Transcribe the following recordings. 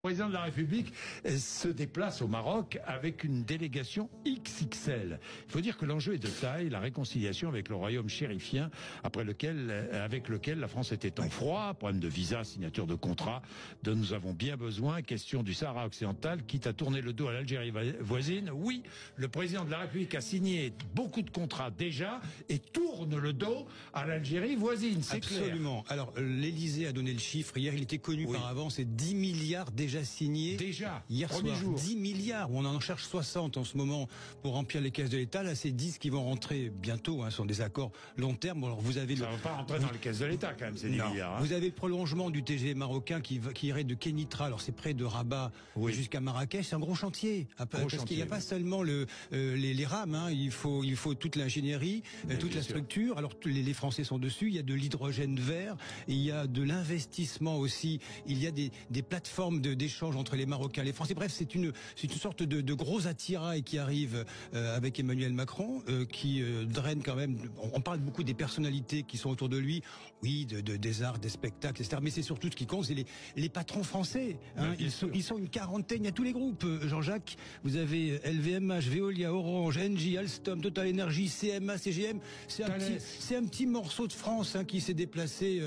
Le président de la République se déplace au Maroc avec une délégation XXL. Il faut dire que l'enjeu est de taille, la réconciliation avec le royaume chérifien, avec lequel la France était en froid, problème de visa, signature de contrat, dont nous avons bien besoin, question du Sahara occidental, quitte à tourner le dos à l'Algérie voisine. Oui, le président de la République a signé beaucoup de contrats déjà et tourne le dos à l'Algérie voisine, c'est clair. Absolument. Alors, l'Élysée a donné le chiffre. Hier, il était connu par avant, c'est 10 milliards déjà signés. Déjà, hier soir, jour. 10 milliards. On en cherche 60 en ce moment pour remplir les caisses de l'État. Là, c'est 10 qui vont rentrer bientôt. Ce sont des accords long terme. Alors, vous avez ça ne va pas rentrer dans les caisses de l'État quand même, ces 10 milliards. Vous avez le prolongement du TGV marocain qui irait de Kenitra. Alors, c'est près de Rabat jusqu'à Marrakech. C'est un gros chantier. Parce qu'il n'y a pas seulement les rames. Il faut toute l'ingénierie, toute la structure. Alors, les Français sont dessus. Il y a de l'hydrogène vert. Il y a de l'investissement aussi. Il y a des plateformes d'échange entre les Marocains et les Français. Bref, c'est une sorte de gros attirail qui arrive avec Emmanuel Macron, qui draine quand même. On parle beaucoup des personnalités qui sont autour de lui, des arts, des spectacles, etc. Mais c'est surtout ce qui compte, c'est les patrons français. Ils sont une quarantaine. Il y a tous les groupes. Jean-Jacques, vous avez LVMH, Veolia, Orange, Engie, Alstom, Total Energy, CMA, CGM. C'est un petit morceau de France qui s'est déplacé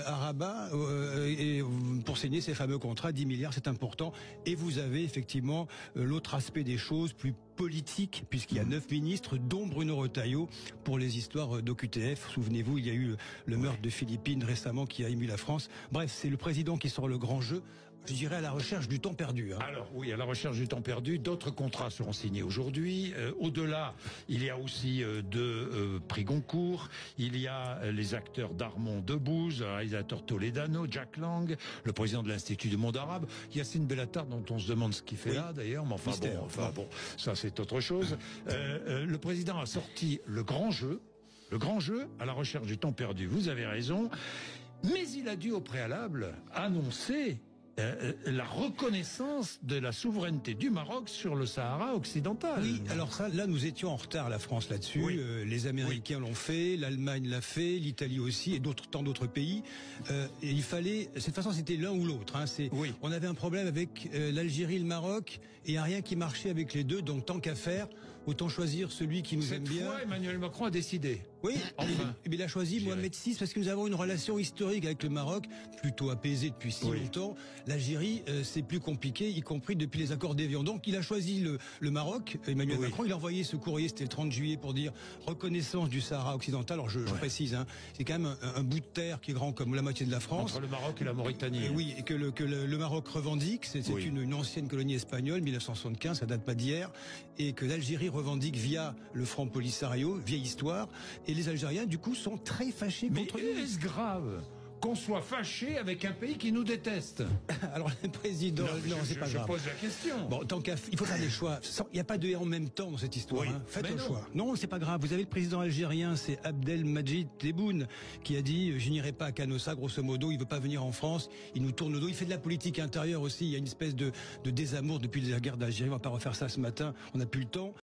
à Rabat et pour signer ces fameux contrats, 10 milliards, c'est important. Et vous avez effectivement l'autre aspect des choses, plus politique, puisqu'il y a 9 ministres, dont Bruno Retailleau, pour les histoires d'OQTF. Souvenez-vous, il y a eu le meurtre de Philippines récemment qui a ému la France. Bref, c'est le président qui sort le grand jeu. Je dirais à la recherche du temps perdu. Alors oui, à la recherche du temps perdu. D'autres contrats seront signés aujourd'hui. Au-delà, il y a aussi deux prix Goncourt. Il y a les acteurs Darmon Debbouze, le réalisateur Toledano, Jack Lang, le président de l'Institut du monde arabe. Yacine Bellatar, dont on se demande ce qu'il fait là d'ailleurs. Mais enfin bon, ça c'est autre chose. Le président a sorti le grand jeu à la recherche du temps perdu. Vous avez raison. Mais il a dû au préalable annoncer la reconnaissance de la souveraineté du Maroc sur le Sahara occidental. Oui, alors ça, là, nous étions en retard, la France, là-dessus. Les Américains l'ont fait, l'Allemagne l'a fait, l'Italie aussi, et tant d'autres pays. Et il fallait, cette façon, c'était l'un ou l'autre. On avait un problème avec l'Algérie et le Maroc, et il n'y a rien qui marchait avec les deux. Donc, tant qu'à faire, autant choisir celui qui nous aime bien. Cette fois, Emmanuel Macron a décidé. Oui, il a choisi Mohamed VI parce que nous avons une relation historique avec le Maroc, plutôt apaisée depuis si longtemps. L'Algérie, c'est plus compliqué, y compris depuis les accords d'Évian. Donc, il a choisi le Maroc, Emmanuel Macron. Il a envoyé ce courrier, c'était le 30 juillet, pour dire reconnaissance du Sahara occidental. Alors, je précise, c'est quand même un bout de terre qui est grand comme la moitié de la France. Entre le Maroc et la Mauritanie. Et que le Maroc revendique, c'est une ancienne colonie espagnole, 1975, ça date pas d'hier, et que l'Algérie revendique via le Front Polisario, vieille histoire. Et les Algériens, du coup, sont très fâchés contre nous. Mais est-ce grave qu'on soit fâché avec un pays qui nous déteste? Alors le président, non, c'est pas grave. Je pose la question. Bon, il faut faire des choix. Il n'y a pas de et en même temps dans cette histoire. Faites le choix. Non, c'est pas grave. Vous avez le président algérien, c'est Abdelmadjid Tebboune, qui a dit je n'irai pas à Canossa, grosso modo. Il veut pas venir en France. Il nous tourne le dos. Il fait de la politique intérieure aussi. Il y a une espèce de désamour depuis la guerre d'Algérie. On va pas refaire ça ce matin. On n'a plus le temps.